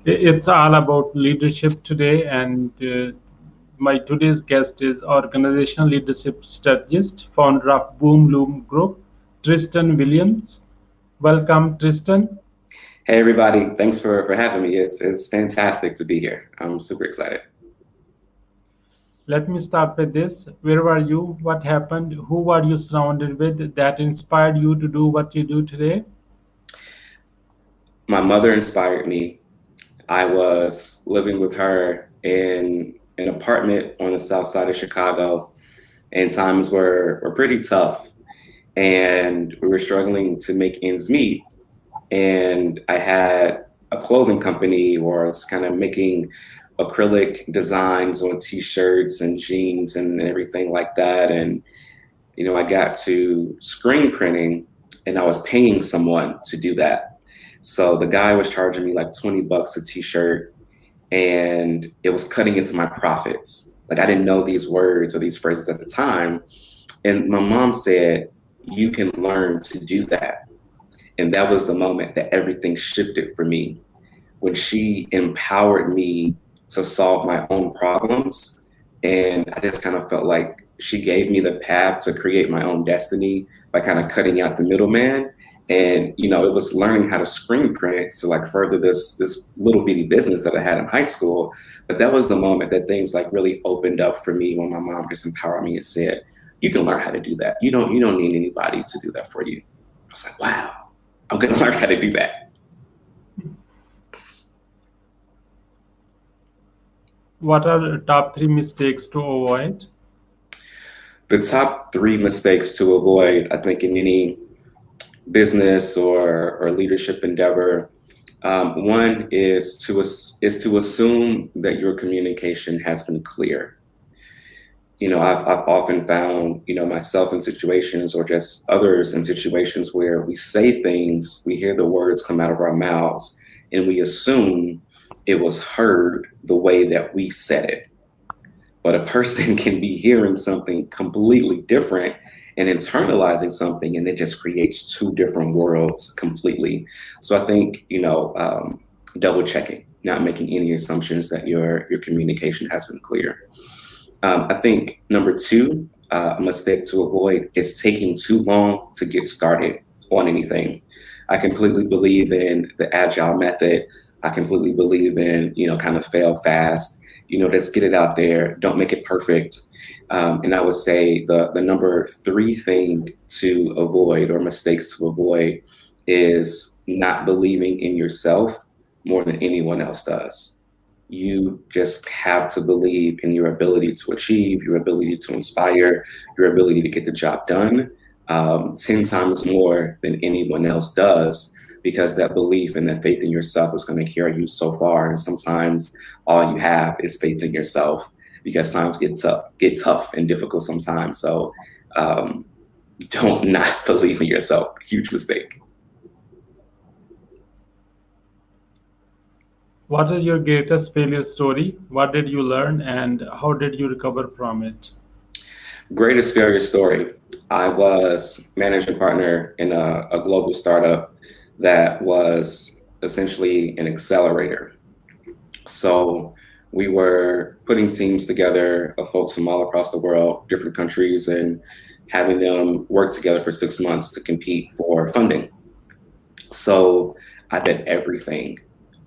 It's all about leadership today, and my today's guest is organizational leadership strategist, founder of Boomloop Group, Tristan Williams. Welcome, Tristan. Hey everybody, thanks for having me. It's fantastic to be here. I'm super excited. Let me start with this. Where were you? What happened? Who were you surrounded with that inspired you to do what you do today? My mother inspired me. I was living with her in an apartment on the south side of Chicago, and times were pretty tough, and we were struggling to make ends meet. And I had a clothing company where I was kind of making acrylic designs on t-shirts and jeans and everything like that. And I got to screen printing and I was paying someone to do that. So the guy was charging me like 20 bucks a t-shirt and it was cutting into my profits. Like I didn't know these words or these phrases at the time. And my mom said, you can learn to do that. And that was the moment that everything shifted for me when she empowered me to solve my own problems. And I just kind of felt like she gave me the path to create my own destiny by kind of cutting out the middleman. And it was learning how to screen print to like further this little bitty business that I had in high school. But that was the moment that things like really opened up for me when my mom just empowered me and said, "You can learn how to do that. You don't need anybody to do that for you." I was like, "Wow, I'm gonna learn how to do that." What are the top three mistakes to avoid? The top three mistakes to avoid, I think, in any business or leadership endeavor, one is to assume that your communication has been clear. I've often found, myself in situations or just others in situations where we say things, we hear the words come out of our mouths, and we assume it was heard the way that we said it. But a person can be hearing something completely different and internalizing something, and it just creates two different worlds completely. So I think, double checking, not making any assumptions that your communication has been clear. I think number two, a mistake to avoid is taking too long to get started on anything. I completely believe in the agile method. I completely believe in, kind of fail fast. Let's get it out there. Don't make it perfect. And I would say the number three thing to avoid or mistakes to avoid is not believing in yourself more than anyone else does. You just have to believe in your ability to achieve, your ability to inspire, your ability to get the job done 10 times more than anyone else does, because that belief and that faith in yourself is going to carry you so far. And sometimes all you have is faith in yourself because times get tough and difficult sometimes. So um, don't not believe in yourself. Huge mistake. What is your greatest failure story? What did you learn and how did you recover from it? Greatest failure story. I was managing partner in a global startup that was essentially an accelerator. So we were putting teams together of folks from all across the world, different countries, and having them work together for 6 months to compete for funding. So I bet everything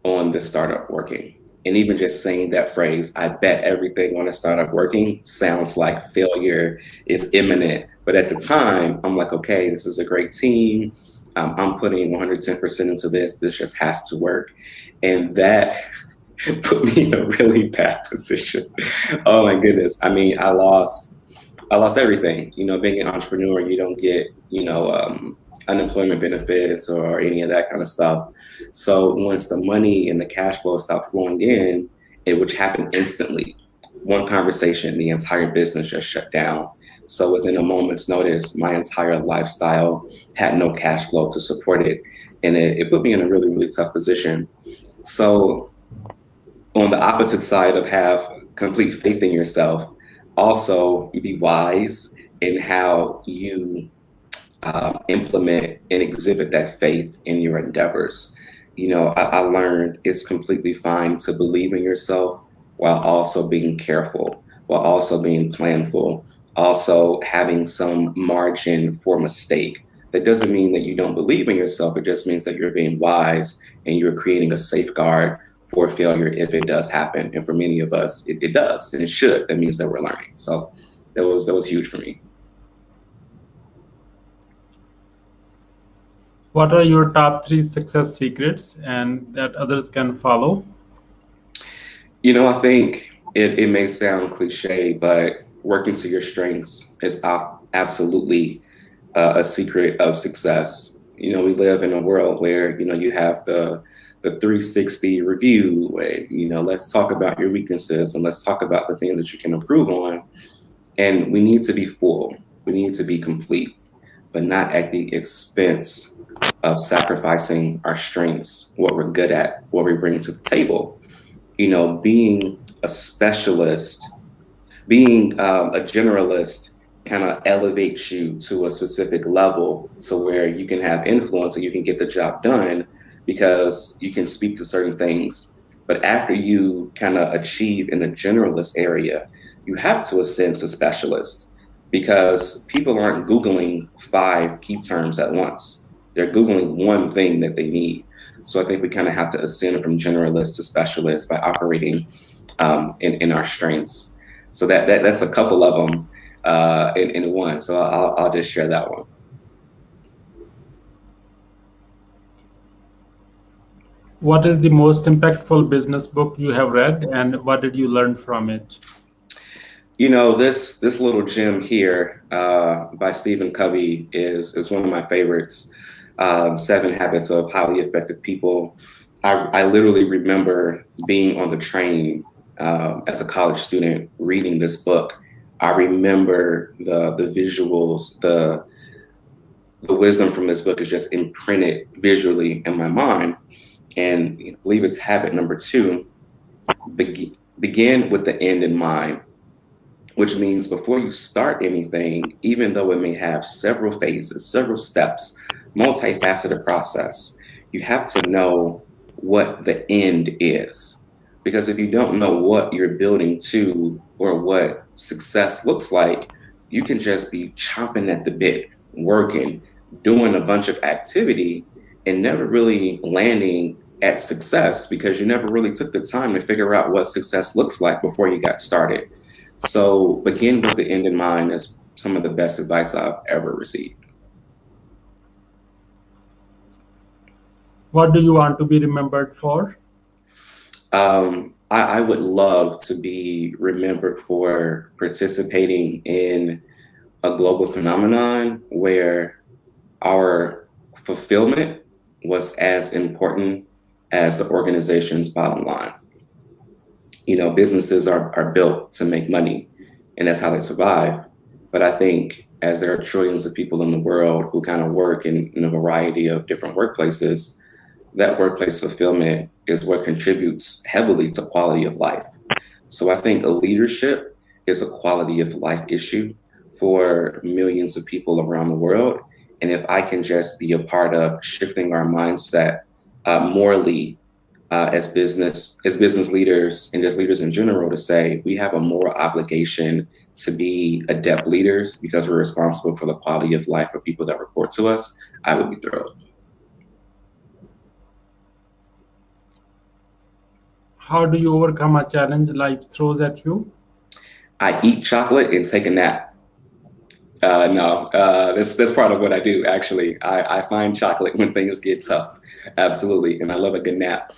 on this startup working. And even just saying that phrase, I bet everything on a startup working, sounds like failure is imminent. But at the time, I'm like, okay, this is a great team. I'm putting 110% into this. This just has to work. And that put me in a really bad position. Oh my goodness. I mean, I lost everything. Being an entrepreneur, you don't get, unemployment benefits or any of that kind of stuff. So once the money and the cash flow stopped flowing in, it would happen instantly. One conversation, the entire business just shut down. So within a moment's notice, my entire lifestyle had no cash flow to support it. And it put me in a really, really tough position. So on the opposite side of have complete faith in yourself, also be wise in how you implement and exhibit that faith in your endeavors. I learned it's completely fine to believe in yourself while also being careful, while also being planful, also having some margin for mistake. That doesn't mean that you don't believe in yourself. It just means that you're being wise and you're creating a safeguard for failure if it does happen. And for many of us, it does, and it should. That means that we're learning. So that was huge for me. What are your top three success secrets and that others can follow? I think it may sound cliche, but working to your strengths is absolutely a secret of success. We live in a world where, you have the 360 review, and, let's talk about your weaknesses and let's talk about the things that you can improve on. And we need to be full. We need to be complete, but not at the expense of sacrificing our strengths, what we're good at, what we bring to the table. Being a specialist, being a generalist kind of elevates you to a specific level to where you can have influence and you can get the job done because you can speak to certain things. But after you kind of achieve in the generalist area, you have to ascend to specialist because people aren't Googling 5 key terms at once. They're Googling one thing that they need. So I think we kind of have to ascend from generalist to specialist by operating in our strengths. So that's a couple of them in one. So I'll just share that one. What is the most impactful business book you have read, and what did you learn from it? This little gem here by Stephen Covey is one of my favorites. 7 Habits of Highly Effective People. I literally remember being on the train as a college student reading this book. I remember the visuals, the wisdom from this book is just imprinted visually in my mind. And I believe it's habit number 2, begin with the end in mind, which means before you start anything, even though it may have several phases, several steps, multifaceted process, you have to know what the end is. Because if you don't know what you're building to or what success looks like, you can just be chomping at the bit, working, doing a bunch of activity, and never really landing at success because you never really took the time to figure out what success looks like before you got started. So begin with the end in mind is some of the best advice I've ever received. What do you want to be remembered for? I would love to be remembered for participating in a global phenomenon where our fulfillment was as important as the organization's bottom line. Businesses are built to make money, and that's how they survive. But I think as there are trillions of people in the world who kind of work in a variety of different workplaces, that workplace fulfillment is what contributes heavily to quality of life. So I think leadership is a quality of life issue for millions of people around the world. And if I can just be a part of shifting our mindset morally as business leaders and as leaders in general to say we have a moral obligation to be adept leaders because we're responsible for the quality of life of people that report to us, I would be thrilled. How do you overcome a challenge life throws at you? I eat chocolate and take a nap. No, that's part of what I do. Actually, I find chocolate when things get tough. Absolutely, and I love a good nap.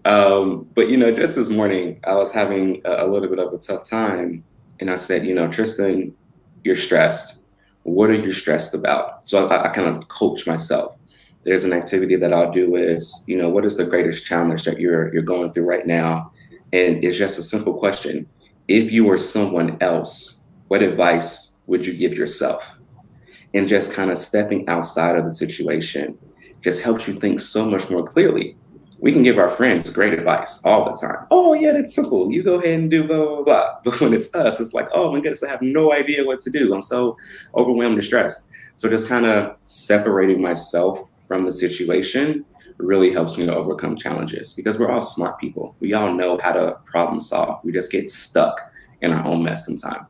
But just this morning, I was having a little bit of a tough time, and I said, Tristan, you're stressed. What are you stressed about? So I kind of coach myself. There's an activity that I'll do is, what is the greatest challenge that you're going through right now? And it's just a simple question. If you were someone else, what advice would you give yourself? And just kind of stepping outside of the situation just helps you think so much more clearly. We can give our friends great advice all the time. Oh, yeah, that's simple. You go ahead and do blah, blah, blah. But when it's us, it's like, oh my goodness, I have no idea what to do. I'm so overwhelmed and stressed. So just kind of separating myself from the situation really helps me to overcome challenges because we're all smart people. We all know how to problem solve. We just get stuck in our own mess sometimes.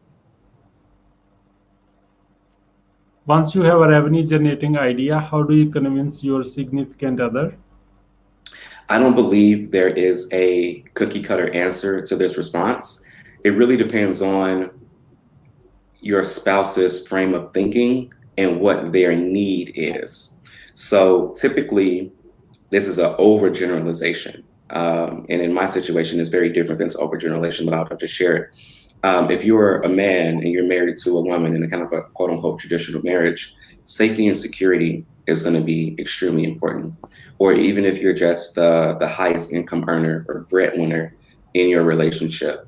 Once you have a revenue generating idea, how do you convince your significant other? I don't believe there is a cookie cutter answer to this response. It really depends on your spouse's frame of thinking and what their need is. So typically, this is an overgeneralization. And in my situation, it's very different than this overgeneralization, but I'll just share it. If you're a man and you're married to a woman in a kind of a quote unquote traditional marriage, safety and security is going to be extremely important. Or even if you're just the highest income earner or breadwinner in your relationship,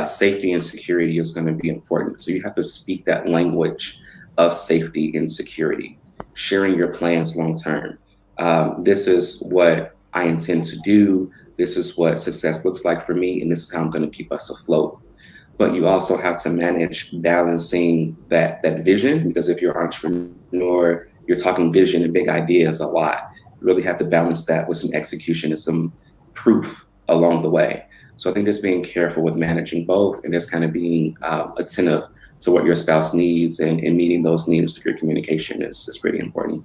safety and security is going to be important. So you have to speak that language of safety and security, sharing your plans long term. This is what I intend to do. This is what success looks like for me, and this is how I'm going to keep us afloat. But you also have to manage balancing that vision, because if you're an entrepreneur, you're talking vision and big ideas a lot. You really have to balance that with some execution and some proof along the way. So I think just being careful with managing both and just kind of being attentive to what your spouse needs and meeting those needs through your communication is pretty important.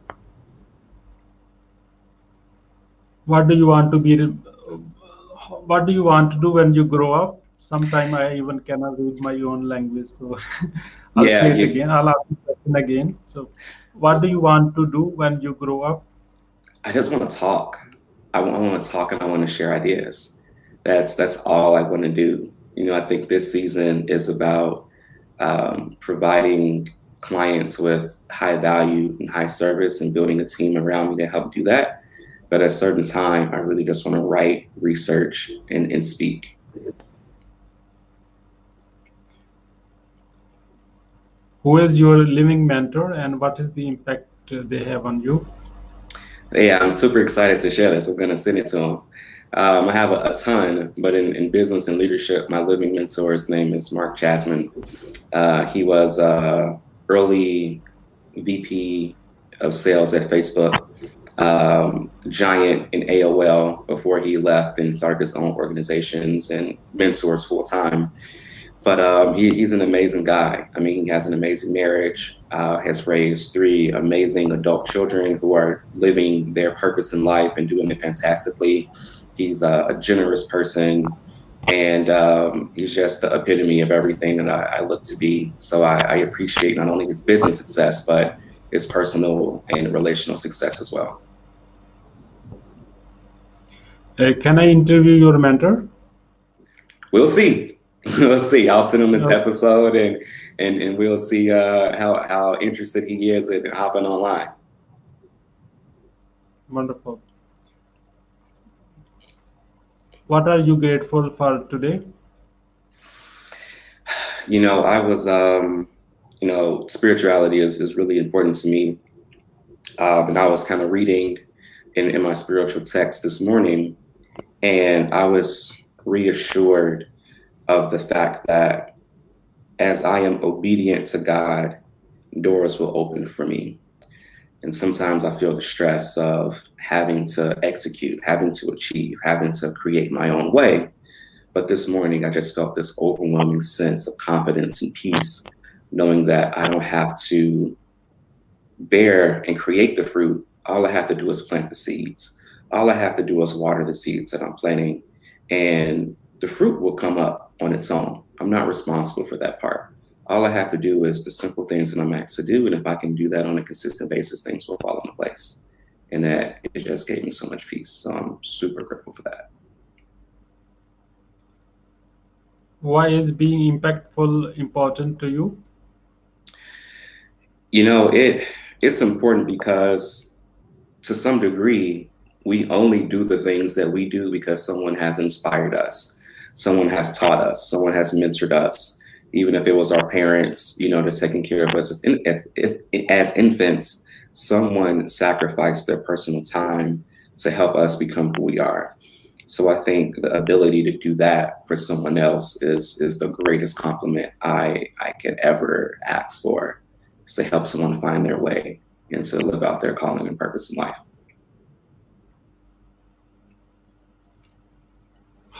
What do you want to be? What do you want to do when you grow up? Sometime I even cannot read my own language, so I'll Yeah, say it you, again. I'll ask the question again. So, what do you want to do when you grow up? I just want to talk. I want to talk and I want to share ideas. That's all I want to do. I think this season is about providing clients with high value and high service and building a team around me to help do that. But at a certain time, I really just want to write, research, and speak. Who is your living mentor, and what is the impact they have on you? Yeah, I'm super excited to share this. I'm going to send it to them. I have a ton, but in business and leadership, my living mentor, his name is Mark Jasmine. He was early VP of sales at Facebook, giant in AOL before he left and started his own organizations and mentors full time. But he's an amazing guy. I mean, he has an amazing marriage, has raised three amazing adult children who are living their purpose in life and doing it fantastically. He's a generous person, and he's just the epitome of everything that I look to be. So I appreciate not only his business success, but his personal and relational success as well. Can I interview your mentor? We'll see. We'll see. I'll send him this No. episode and we'll see how interested he is in hopping online. Wonderful. What are you grateful for today? I was, spirituality is really important to me. And I was kind of reading in my spiritual text this morning, and I was reassured of the fact that as I am obedient to God, doors will open for me. And sometimes I feel the stress of having to execute, having to achieve, having to create my own way. But this morning, I just felt this overwhelming sense of confidence and peace, knowing that I don't have to bear and create the fruit. All I have to do is plant the seeds. All I have to do is water the seeds that I'm planting, and the fruit will come up on its own. I'm not responsible for that part. All I have to do is the simple things that I'm asked to do. And if I can do that on a consistent basis, things will fall into place. And that it just gave me so much peace. So I'm super grateful for that. Why is being impactful important to you? It's important because to some degree, we only do the things that we do because someone has inspired us. Someone has taught us. Someone has mentored us. Even if it was our parents, just taking care of us as infants, someone sacrificed their personal time to help us become who we are. So I think the ability to do that for someone else is the greatest compliment I could ever ask for, is to help someone find their way and to live out their calling and purpose in life.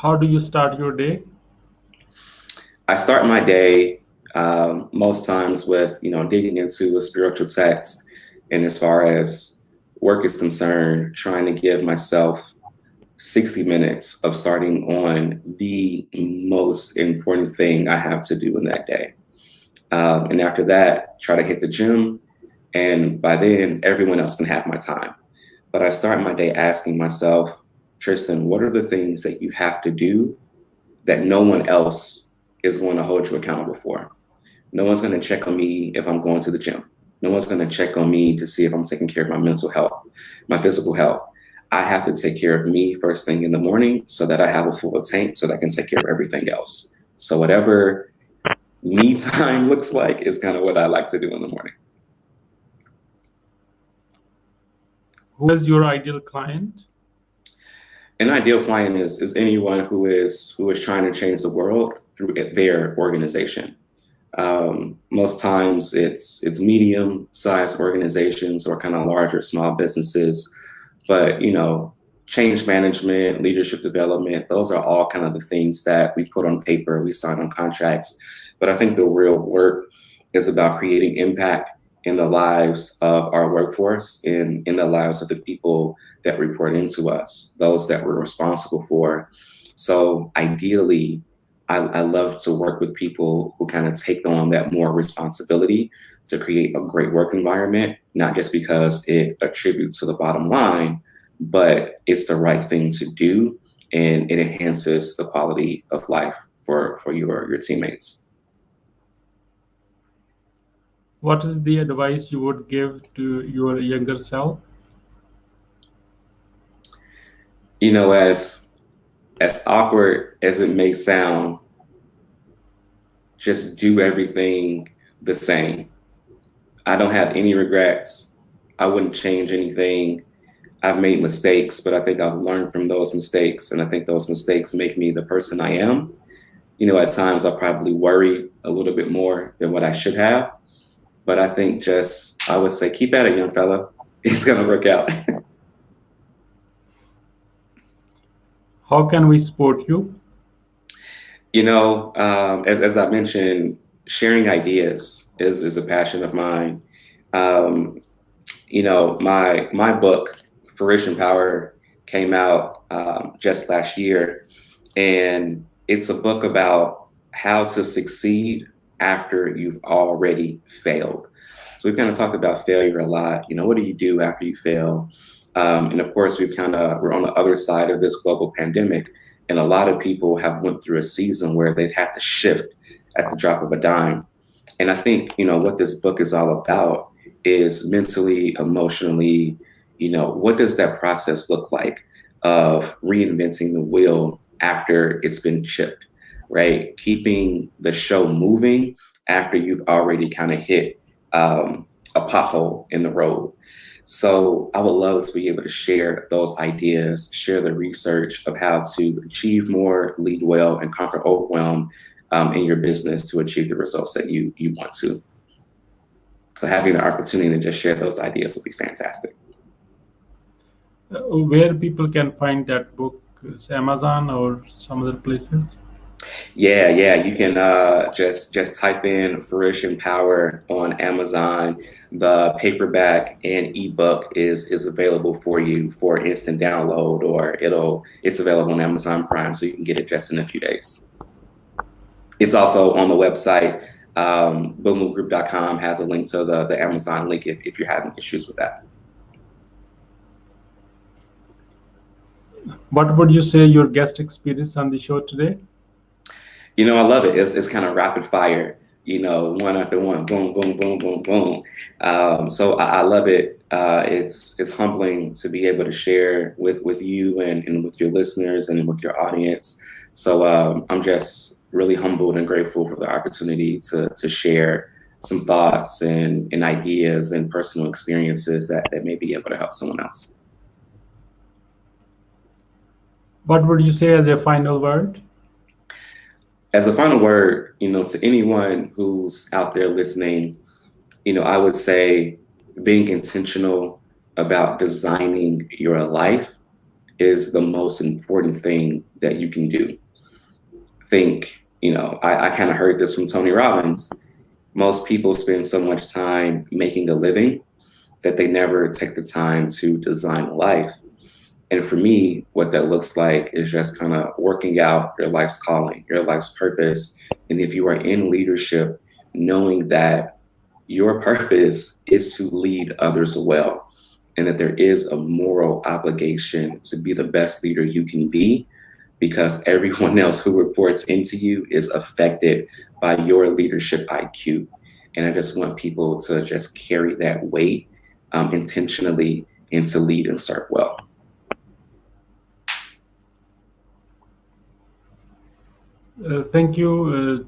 How do you start your day? I start my day most times with, digging into a spiritual text. And as far as work is concerned, trying to give myself 60 minutes of starting on the most important thing I have to do in that day. And after that, try to hit the gym. And by then, everyone else can have my time. But I start my day asking myself, Tristan, what are the things that you have to do that no one else is going to hold you accountable for? No one's going to check on me if I'm going to the gym. No one's going to check on me to see if I'm taking care of my mental health, my physical health. I have to take care of me first thing in the morning so that I have a full tank so that I can take care of everything else. So whatever me time looks like is kind of what I like to do in the morning. Who is your ideal client? An ideal client is anyone who is trying to change the world through their organization. Most times it's medium-sized organizations or kind of larger small businesses, but change management, leadership development, those are all kind of the things that we put on paper, we sign on contracts. But I think the real work is about creating impact in the lives of our workforce, in the lives of the people that report into us, those that we're responsible for. So ideally, I love to work with people who kind of take on that more responsibility to create a great work environment, not just because it attributes to the bottom line, but it's the right thing to do and it enhances the quality of life for your teammates. What is the advice you would give to your younger self? As awkward as it may sound, just do everything the same. I don't have any regrets. I wouldn't change anything. I've made mistakes, but I think I've learned from those mistakes. And I think those mistakes make me the person I am. At times I probably worried a little bit more than what I should have. But I think I would say, keep at it, young fella. It's going to work out. How can we support you? As I mentioned, sharing ideas is a passion of mine. My book, Fruition Power, came out just last year, and it's a book about how to succeed after you've already failed. So we've kind of talked about failure a lot. What do you do after you fail? And of course, we're on the other side of this global pandemic, and a lot of people have went through a season where they've had to shift at the drop of a dime. And I think, what this book is all about is mentally, emotionally, what does that process look like of reinventing the wheel after it's been chipped, right? Keeping the show moving after you've already kind of hit a pothole in the road. So I would love to be able to share those ideas, share the research of how to achieve more, lead well, and conquer overwhelm in your business to achieve the results that you want to. So having the opportunity to just share those ideas would be fantastic. Where people can find that book? Is Amazon or some other places? Yeah. You can just type in Fruition Power on Amazon. The paperback and ebook is available for you for instant download, or it's available on Amazon Prime, so you can get it just in a few days. It's also on the website. Boomloopgroup.com has a link to the Amazon link if you're having issues with that. What would you say your guest experience on the show today? I love it. It's kind of rapid fire, one after one, boom, boom, boom, boom, boom. So I love it. It's humbling to be able to share with you and with your listeners and with your audience. So I'm just really humbled and grateful for the opportunity to share some thoughts and ideas and personal experiences that may be able to help someone else. What would you say as a final word? As a final word, to anyone who's out there listening, I would say being intentional about designing your life is the most important thing that you can do. Think, I kind of heard this from Tony Robbins. Most people spend so much time making a living that they never take the time to design a life. And for me, what that looks like is just kind of working out your life's calling, your life's purpose. And if you are in leadership, knowing that your purpose is to lead others well, and that there is a moral obligation to be the best leader you can be, because everyone else who reports into you is affected by your leadership IQ. And I just want people to just carry that weight intentionally and to lead and serve well. Thank you,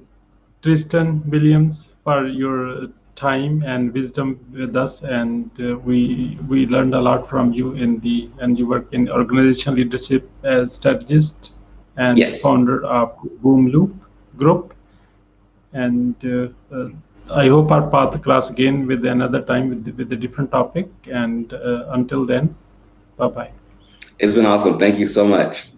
Tristan Williams, for your time and wisdom with us, and we learned a lot from you and you work in organizational leadership as strategist and Yes. founder of Boomloop Group. And I hope our path cross again with another time with a different topic. And until then, bye bye. It's been awesome. Thank you so much.